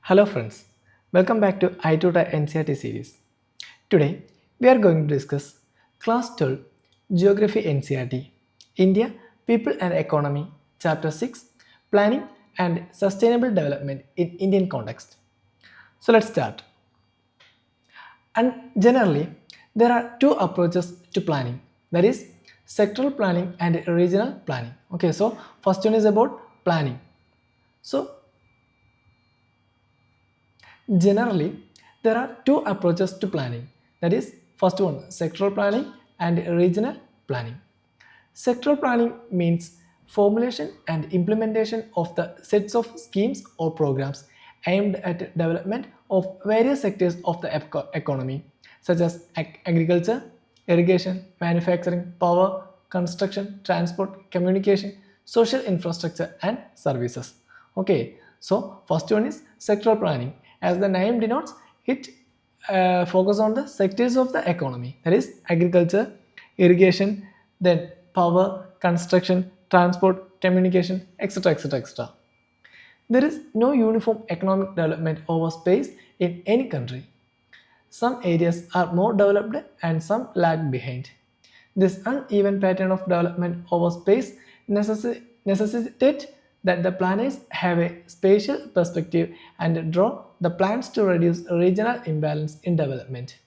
Hello friends, welcome back to i-Tutor NCERT series. Today we are going to discuss Class 12 Geography NCERT India, People and Economy Chapter 6 Planning and Sustainable Development in Indian Context. So let's start. And generally there are two approaches to planning, that is sectoral planning and regional planning. Okay, so first one is about planning. So generally, there are two approaches to planning. That is, first one, sectoral planning and regional planning. Sectoral planning means formulation and implementation of the sets of schemes or programs aimed at development of various sectors of the economy, such as agriculture, irrigation, manufacturing, power, construction, transport, communication, social infrastructure, and services. Okay, so first one is sectoral planning. As the name denotes, it focuses on the sectors of the economy, that is agriculture, irrigation, then power, construction, transport, communication, etc. etc. etc. There is no uniform economic development over space in any country. Some areas are more developed and some lag behind. This uneven pattern of development over space necessitates that the planners have a spatial perspective and draw the plans to reduce regional imbalance in development.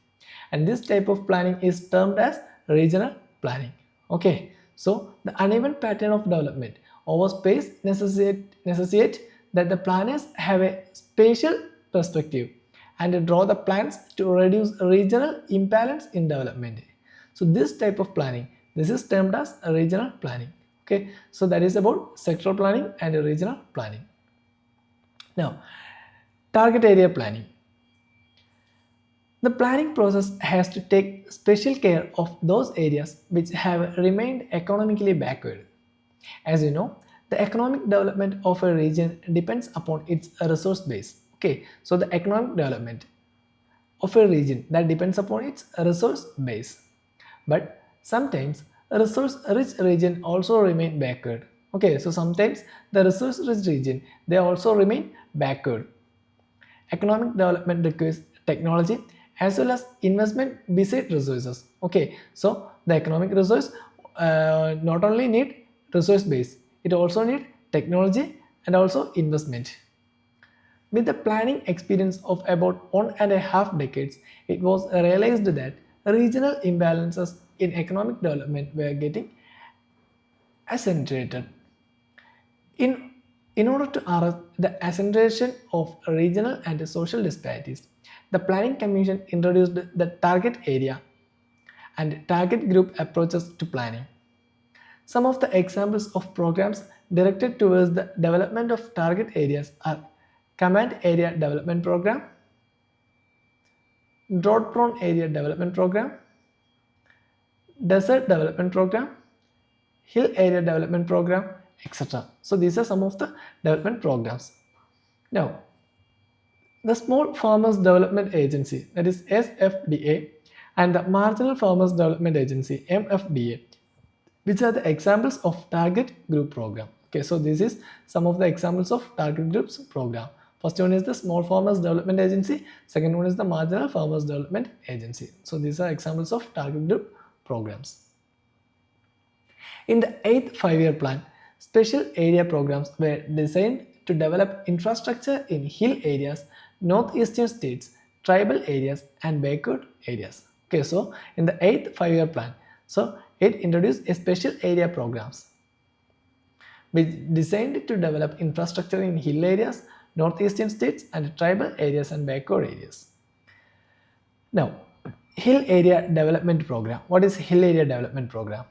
And this type of planning is termed as regional planning. Okay, so the uneven pattern of development over space necessitate that the planners have a spatial perspective and draw the plans to reduce regional imbalance in development. So this type of planning, this is termed as regional planning. Okay, so that is about sectoral planning and regional planning. Now, target area planning. The planning process has to take special care of those areas which have remained economically backward. As you know, the economic development of a region depends upon its resource base. Okay, so the economic development of a region that depends upon its resource base. But sometimes a resource-rich region also remain backward. Okay, so sometimes the resource-rich region, they also remain backward. Economic development requires technology as well as investment beside resources. Okay, so the economic resource not only need resource base, it also need technology and also investment. With the planning experience of about 1.5 decades, it was realized that regional imbalances in economic development were getting accentuated. In order to arrest the acceleration of regional and social disparities, the Planning Commission introduced the target area and target group approaches to planning. Some of the examples of programs directed towards the development of target areas are Command Area Development Program, Drought Prone Area Development Program, Desert Development Program, Hill Area Development Program, etc. So these are some of the development programs. Now, the Small Farmers Development Agency, that is SFDA, and the Marginal Farmers Development Agency, MFDA, which are the examples of target group program. Okay, so this is some of the examples of target groups program. First one is the Small Farmers Development Agency, second one is the Marginal Farmers Development Agency. So these are examples of target group programs. In the 8th 5-year plan, special area programs were designed to develop infrastructure in hill areas, northeastern states, tribal areas, and backward areas. Okay, so in the 8th 5-year plan, so it introduced a special area programs which designed to develop infrastructure in hill areas, northeastern states, and tribal areas and backward areas. Now, Hill Area Development Program. What is Hill Area Development Program?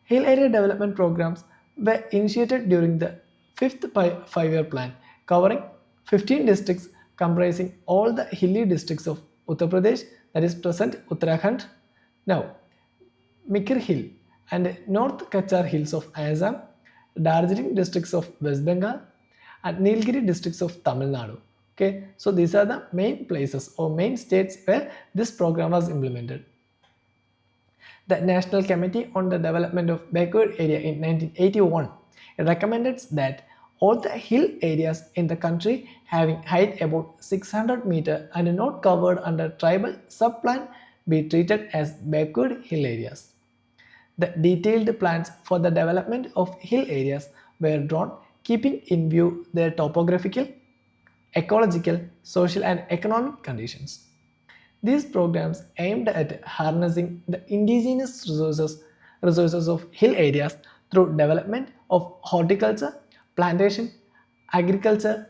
Hill Area Development Programs were initiated during the 5th 5-year plan, covering 15 districts comprising all the hilly districts of Uttar Pradesh, that is present Uttarakhand, now Mikir Hill and North Kachar Hills of Assam, Darjeeling districts of West Bengal, and Nilgiri districts of Tamil Nadu. Okay, so these are the main places or main states where this program was implemented. The National Committee on the Development of Backward Area in 1981 recommended that all the hill areas in the country having height about 600 meter and not covered under tribal subplan be treated as backward hill areas. The detailed plans for the development of hill areas were drawn keeping in view their topographical, ecological, social and economic conditions. These programs aimed at harnessing the indigenous resources of hill areas through development of horticulture, plantation, agriculture,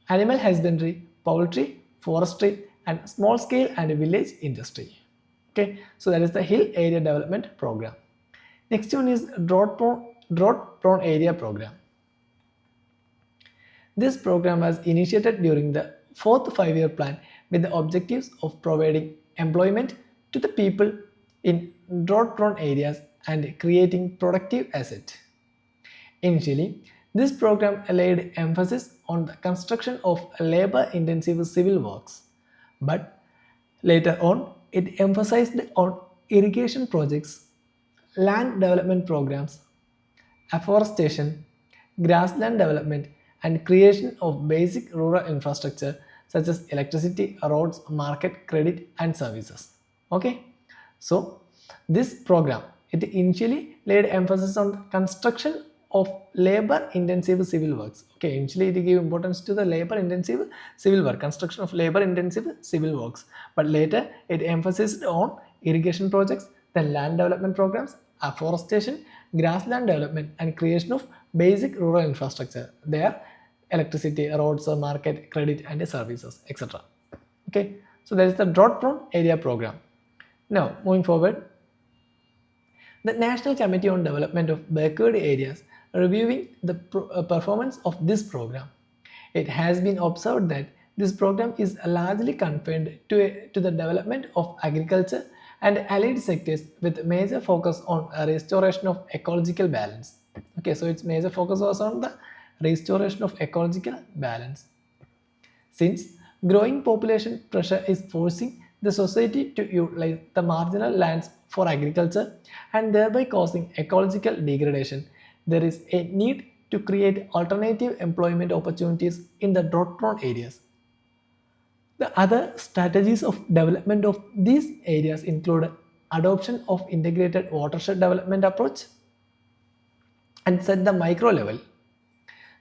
animal husbandry, poultry, forestry, and small scale and village industry. Okay, so that is the hill area development program. Next one is drought prone area program. This program was initiated during the fourth five-year plan with the objectives of providing employment to the people in drought-prone areas and creating productive assets. Initially, this program laid emphasis on the construction of labor-intensive civil works, but later on it emphasized on irrigation projects, land development programs, afforestation, grassland development, and creation of basic rural infrastructure such as electricity, roads, market, credit, and services. Okay, so this program it initially laid emphasis on the construction of labor-intensive civil works. Okay, initially it gave importance to the labor-intensive civil work, construction of labor-intensive civil works, but later it emphasized on irrigation projects, then land development programs, afforestation, grassland development, and creation of basic rural infrastructure. There, electricity, roads, market, credit, and services, etc. Okay, so that is the drought-prone area program. Now, moving forward, the National Committee on Development of Backward Areas reviewing the performance of this program. It has been observed that this program is largely confined to the development of agriculture and allied sectors with major focus on a restoration of ecological balance. Okay, so its major focus was on the restoration of ecological balance. Since growing population pressure is forcing the society to utilize the marginal lands for agriculture and thereby causing ecological degradation, there is a need to create alternative employment opportunities in the drought-prone areas. The other strategies of development of these areas include adoption of integrated watershed development approach and set the micro level.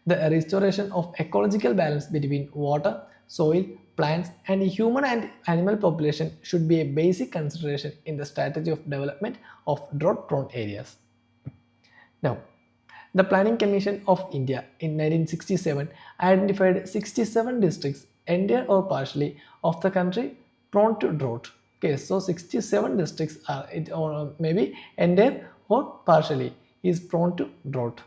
The restoration of ecological balance between water, soil, plants and human and animal population should be a basic consideration in the strategy of development of drought-prone areas. Now, the Planning Commission of India in 1967 identified 67 districts, entire or partially, of the country prone to drought. Okay, so 67 districts are or maybe entire or partially is prone to drought.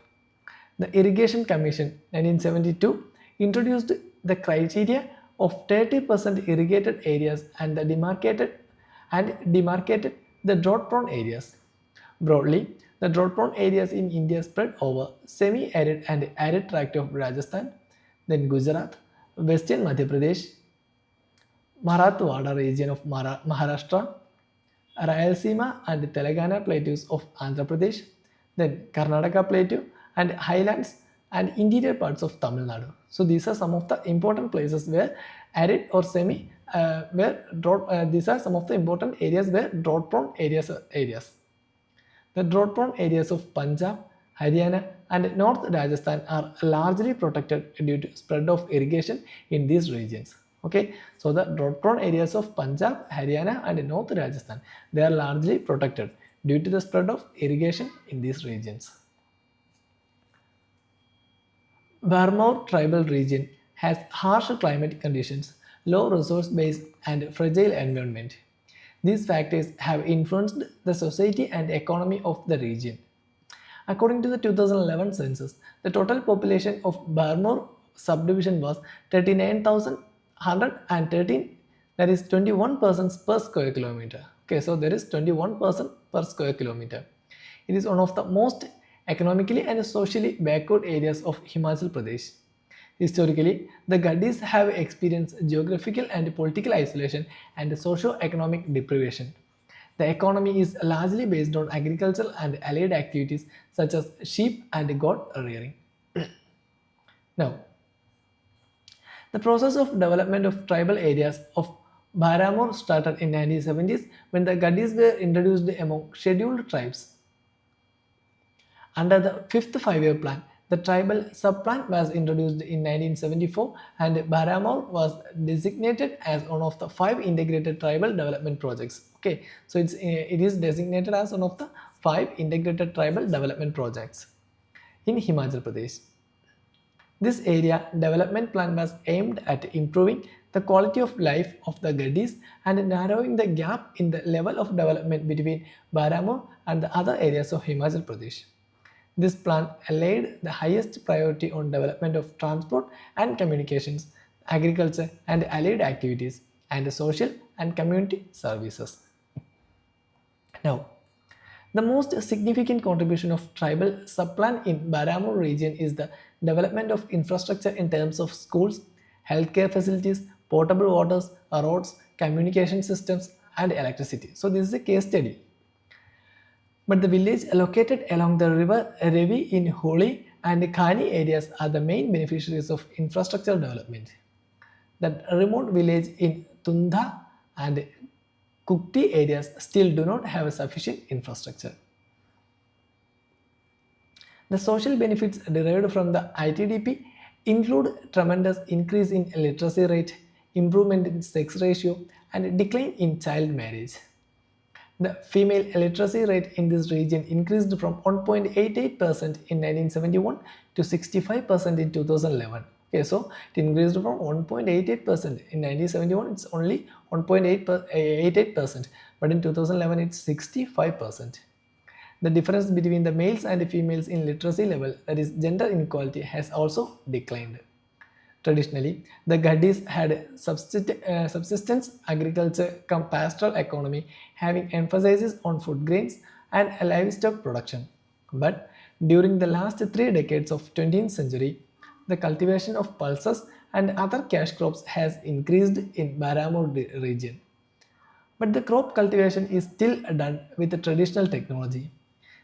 The Irrigation Commission 1972 introduced the criteria of 30% irrigated areas and demarcated the drought-prone areas. Broadly, the drought-prone areas in India spread over semi-arid and arid tract of Rajasthan, then Gujarat, Western Madhya Pradesh, Marathwada region of Maharashtra, Rayalaseema and Telangana plateaus of Andhra Pradesh, then Karnataka plateau and highlands and interior parts of Tamil Nadu. So these are some of the important places where arid or semi these are some of the important areas where drought-prone areas. The drought-prone areas of Punjab, Haryana and North Rajasthan are largely protected due to spread of irrigation in these regions. Okay, so the drought-prone areas of Punjab, Haryana and North Rajasthan, they are largely protected due to the spread of irrigation in these regions. Barmour tribal region has harsh climate conditions, low resource base and fragile environment. These factors have influenced the society and economy of the region. According to the 2011 census, the total population of Barmour subdivision was 39,113, that is 21 persons per square kilometer. Okay, so there is 21 person per square kilometer. It is one of the most economically and socially backward areas of Himachal Pradesh. Historically, the Gaddis have experienced geographical and political isolation and socio-economic deprivation. The economy is largely based on agricultural and allied activities such as sheep and goat rearing. Now, the process of development of tribal areas of Bharamur started in 1970s when the Gaddis were introduced among scheduled tribes. Under the fifth five-year plan, the tribal subplan was introduced in 1974 and Bharamur was designated as one of the 5 integrated tribal development projects. Okay, so it is designated as one of the 5 integrated tribal development projects in Himachal Pradesh. This area development plan was aimed at improving the quality of life of the Gaddis and narrowing the gap in the level of development between Bharamur and the other areas of Himachal Pradesh. This plan laid the highest priority on development of transport and communications, agriculture and allied activities, and social and community services. Now, the most significant contribution of tribal subplan in Bharamur region is the development of infrastructure in terms of schools, healthcare facilities, potable waters, roads, communication systems, and electricity. So this is a case study. But the village located along the river Ravi in Holi and Khani areas are the main beneficiaries of infrastructure development. The remote village in Tundha and Kukti areas still do not have sufficient infrastructure. The social benefits derived from the ITDP include tremendous increase in literacy rate, improvement in sex ratio, and decline in child marriage. The female literacy rate in this region increased from 1.88% in 1971 to 65% in 2011. Okay, so it increased from 1.88% in 1971. It's only 1.88%, but in 2011 it's 65%. The difference between the males and females in literacy level, that is gender inequality, has also declined. Traditionally, the Gaddis had subsistence agriculture cum pastoral economy, having emphasis on food grains and livestock production. But during the last 3 decades of 20th century, the cultivation of pulses and other cash crops has increased in Bharamur region. But the crop cultivation is still done with the traditional technology.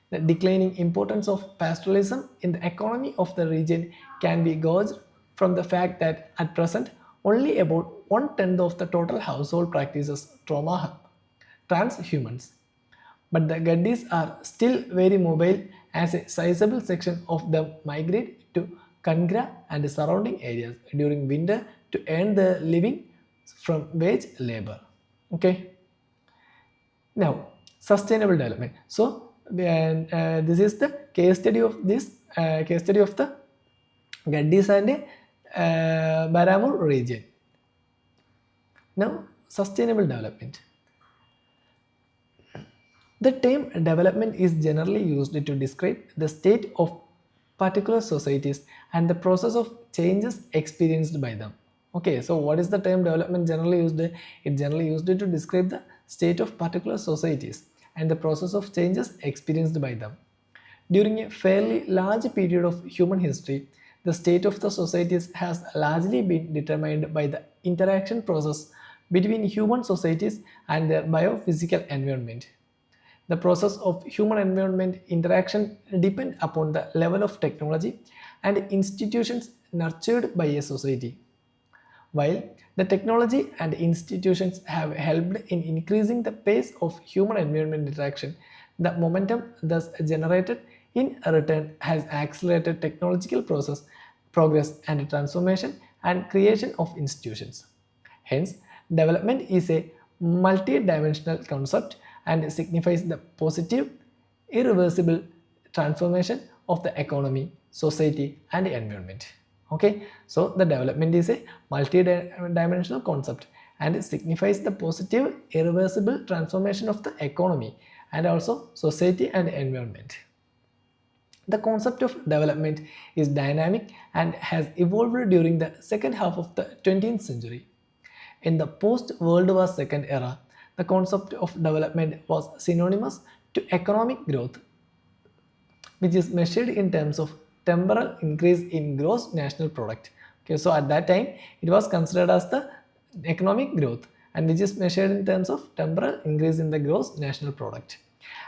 The declining importance of pastoralism in the economy of the region can be gauged from the fact that at present only about 1/10 of the total household practices transhumans. But the Gaddis are still very mobile as a sizable section of them migrate to Kangra and surrounding areas during winter to earn their living from wage labor. Okay. Now, sustainable development. So, this is the case study of the Gaddis and Bharamur region. Now, sustainable development. The term development is generally used to describe the state of particular societies and the process of changes experienced by them. Okay, so what is the term development generally used? It generally used to describe the state of particular societies and the process of changes experienced by them. During a fairly large period of human history, the state of the societies has largely been determined by the interaction process between human societies and their biophysical environment. The process of human-environment interaction depends upon the level of technology and institutions nurtured by a society. While the technology and institutions have helped in increasing the pace of human-environment interaction, the momentum thus generated in return has accelerated technological progress and transformation and creation of institutions. Hence, development is a multi-dimensional concept and signifies the positive, irreversible transformation of the economy, society, and environment. Okay, so the development is a multi-dimensional concept and it signifies the positive, irreversible transformation of the economy and also society and environment. The concept of development is dynamic and has evolved during the second half of the 20th century. In the post-World War II era, the concept of development was synonymous to economic growth, which is measured in terms of temporal increase in gross national product. Okay, so at that time, it was considered as the economic growth and which is measured in terms of temporal increase in the gross national product.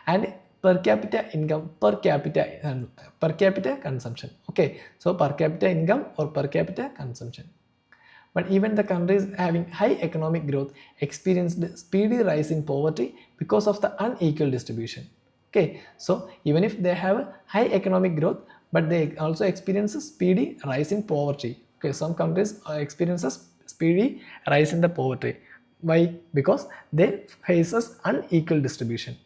And per capita income, per capita consumption. Okay, so per capita income or per capita consumption. But even the countries having high economic growth experienced speedy rise in poverty because of the unequal distribution. Okay, so even if they have a high economic growth, but they also experience a speedy rise in poverty. Okay, some countries experiences speedy rise in the poverty. Why? Because they faces unequal distribution.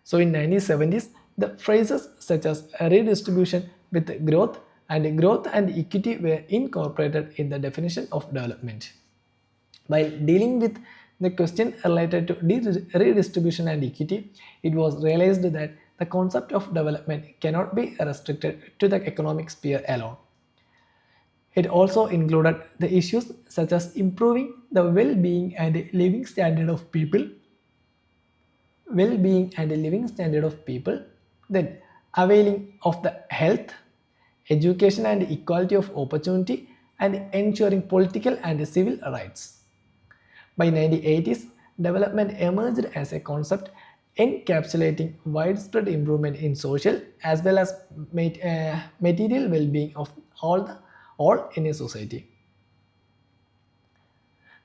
So in 1970s, the phrases such as redistribution with growth and equity were incorporated in the definition of development. While dealing with the question related to redistribution and equity, it was realized that the concept of development cannot be restricted to the economic sphere alone. It also included the issues such as improving the well-being and living standard of people, then availing of the health, education and equality of opportunity, and ensuring political and civil rights. By 1980s, development emerged as a concept encapsulating widespread improvement in social as well as material well-being of all in a society.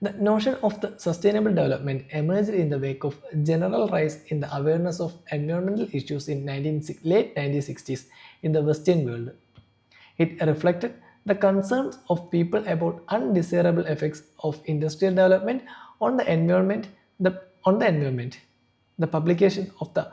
The notion of the sustainable development emerged in the wake of general rise in the awareness of environmental issues in late 1960s in the Western world. It reflected the concerns of people about undesirable effects of industrial development on the environment. The publication of the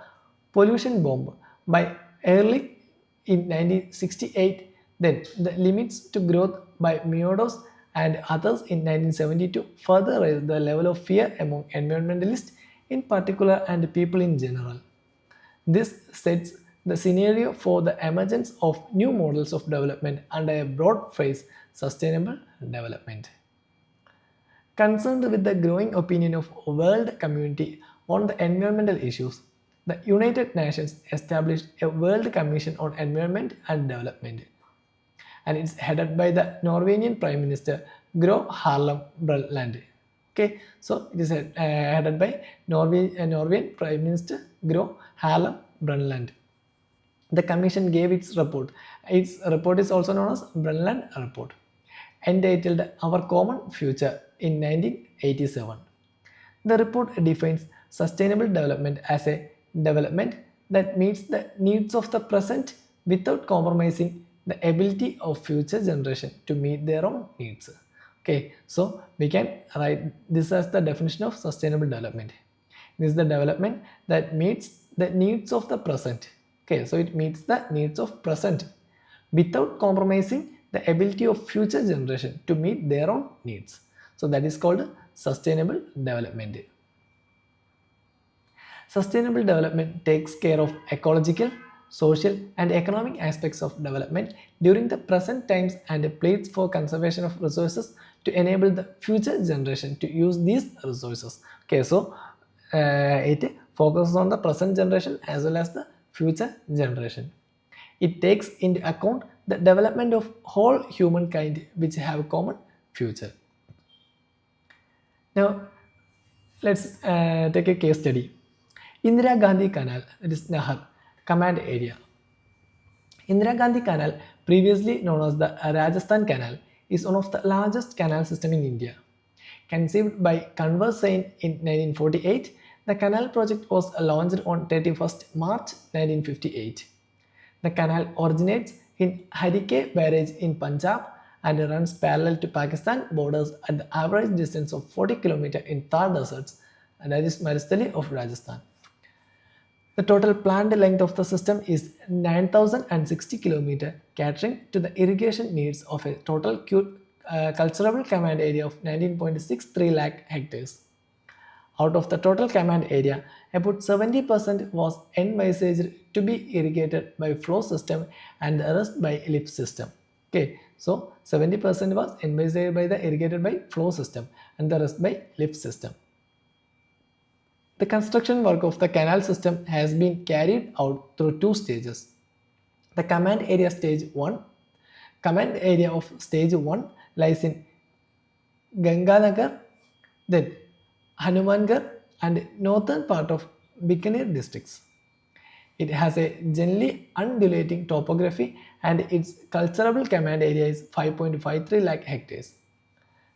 pollution bomb by Ehrlich in 1968, then the limits to growth by Meadows and others in 1972 further raised the level of fear among environmentalists in particular and people in general. This sets the scenario for the emergence of new models of development under a broad phrase, sustainable development. Concerned with the growing opinion of world community on the environmental issues, the United Nations established a World Commission on Environment and Development, and it's headed by the Norwegian Prime Minister Gro Harlem Brundtland. Okay, so it is headed by Norwegian Prime Minister Gro Harlem Brundtland. The Commission gave its report. Its report is also known as Brundtland Report, entitled Our Common Future in 1987. The report defines sustainable development as a development that meets the needs of the present without compromising the ability of future generation to meet their own needs. Okay, so we can write this as the definition of sustainable development. This is the development that meets the needs of the present. Okay, so it meets the needs of present without compromising the ability of future generation to meet their own needs. So that is called sustainable development. Sustainable development takes care of ecological, social and economic aspects of development during the present times and pleads for conservation of resources to enable the future generation to use these resources. Okay, so it focuses on the present generation as well as the future generation. It takes into account the development of whole humankind which have a common future. Now, let's take a case study. Indira Gandhi Canal, that is Nahar, command area. Indira Gandhi Canal, previously known as the Rajasthan Canal, is one of the largest canal system in India. Conceived by Kanwar Sain in 1948, the canal project was launched on 31st March 1958. The canal originates in Harike Barrage in Punjab and runs parallel to Pakistan borders at the average distance of 40 km in Thar deserts, and that is Maristali of Rajasthan. The total planned length of the system is 9,060 km, catering to the irrigation needs of a total cultivable command area of 19.63 lakh hectares. Out of the total command area, about 70% was envisaged to be irrigated by flow system and the rest by lift system. Okay, so 70% was envisaged by the irrigated by flow system and the rest by lift system. The construction work of the canal system has been carried out through two stages. The command area stage 1. Command area of stage 1 lies in Ganganagar, then Hanumangarh and northern part of Bikaner districts. It has a generally undulating topography and its cultivable command area is 5.53 lakh hectares.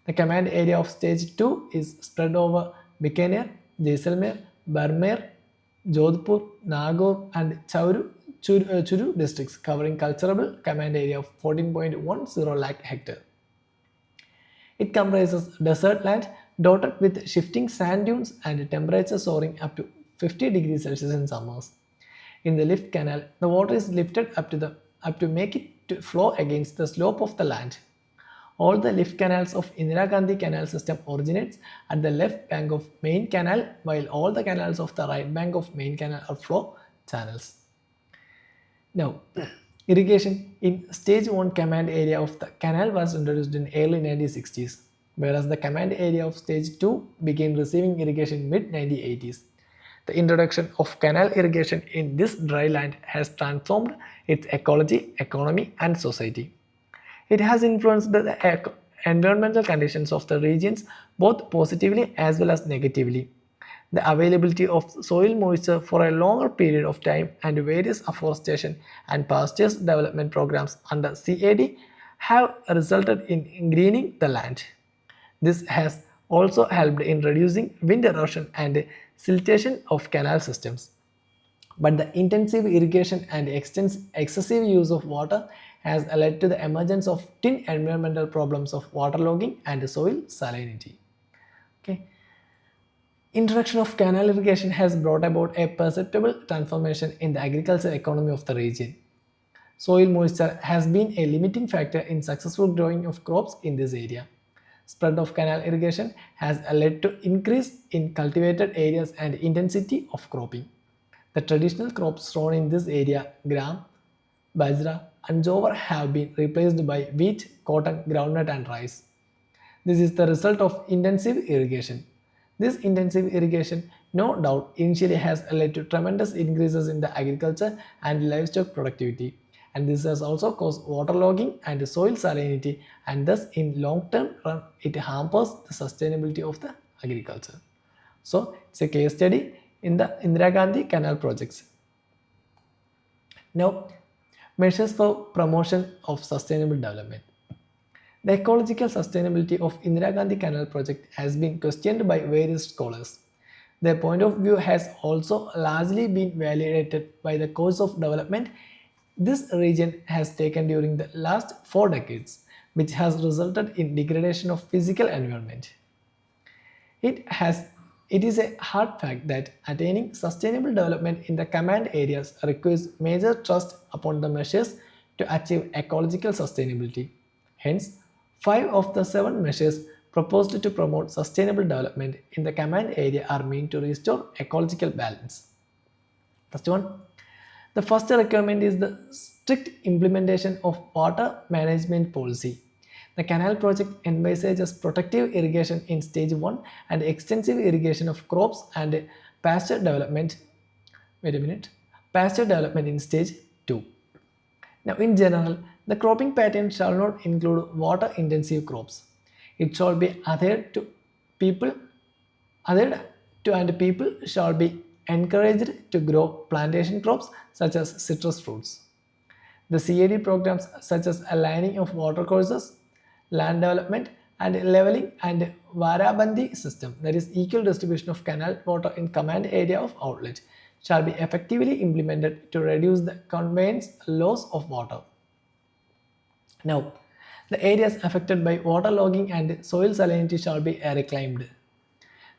The command area of stage 2 is spread over Bikaner, Jaisalmer, Barmer, Jodhpur, Nagaur and Churu districts covering cultivable command area of 14.10 lakh hectare. It comprises desert land dotted with shifting sand dunes and temperatures soaring up to 50 degrees Celsius in summers. In the lift canal, the water is lifted up to make it to flow against the slope of the land. All the lift canals of Indira Gandhi Canal system originates at the left bank of main canal, while all the canals of the right bank of main canal are flow channels. Now, irrigation in stage 1 command area of the canal was introduced in early 1960s, whereas the command area of stage 2 began receiving irrigation in mid 1980s. The introduction of canal irrigation in this dry land has transformed its ecology, economy, and society. It has influenced the environmental conditions of the regions both positively as well as negatively. The availability of soil moisture for a longer period of time and various afforestation and pastures development programs under CAD have resulted in greening the land. This has also helped in reducing wind erosion and siltation of canal systems. But the intensive irrigation and excessive use of water has led to the emergence of twin environmental problems of waterlogging and soil salinity. Okay. Introduction of canal irrigation has brought about a perceptible transformation in the agricultural economy of the region. Soil moisture has been a limiting factor in successful growing of crops in this area. Spread of canal irrigation has led to increase in cultivated areas and intensity of cropping. The traditional crops grown in this area, gram, bajra and jowar have been replaced by wheat, cotton, groundnut and rice. This is the result of intensive irrigation. This intensive irrigation no doubt initially has led to tremendous increases in the agriculture and livestock productivity, and this has also caused waterlogging and soil salinity, and thus in long term run it hampers the sustainability of the agriculture. So it's a case study in the Indira Gandhi canal projects. Now, measures for promotion of sustainable development. The ecological sustainability of Indira Gandhi Canal project has been questioned by various scholars. Their point of view has also largely been validated by the course of development this region has taken during the last 4 decades, which has resulted in degradation of physical environment. It is a hard fact that attaining sustainable development in the command areas requires major trust upon the measures to achieve ecological sustainability. Hence, 5 of the 7 measures proposed to promote sustainable development in the command area are meant to restore ecological balance. First one, the first requirement is the strict implementation of water management policy. The canal project envisages protective irrigation in stage 1 and extensive irrigation of crops and pasture development. Pasture development in stage 2. Now, in general, the cropping pattern shall not include water-intensive crops. It shall be adhered to and people shall be encouraged to grow plantation crops such as citrus fruits. The CAD programs such as aligning of water courses, land development and leveling and Varabandi system, that is equal distribution of canal water in command area of outlet, shall be effectively implemented to reduce the conveyance loss of water. Now, the areas affected by waterlogging and soil salinity shall be reclaimed.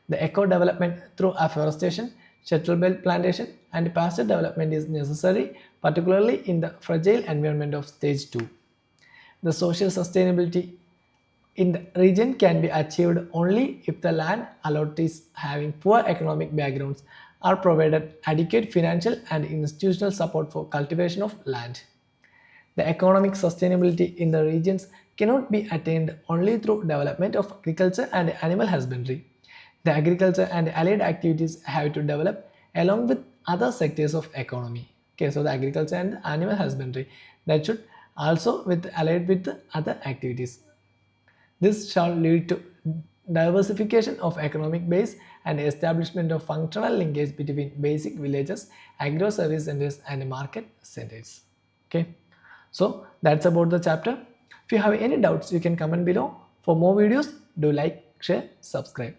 The eco-development through afforestation, shuttle belt plantation and pasture development is necessary, particularly in the fragile environment of stage 2. The social sustainability in the region can be achieved only if the land allottees having poor economic backgrounds are provided adequate financial and institutional support for cultivation of land. The economic sustainability in the regions cannot be attained only through development of agriculture and animal husbandry. The agriculture and allied activities have to develop along with other sectors of economy. Okay, so the agriculture and animal husbandry that should also allied with the other activities. This shall lead to diversification of economic base and establishment of functional linkage between basic villages, agro-service centers and market centers. Okay, so that's about the chapter. If you have any doubts, you can comment below. For more videos, do like, share, subscribe.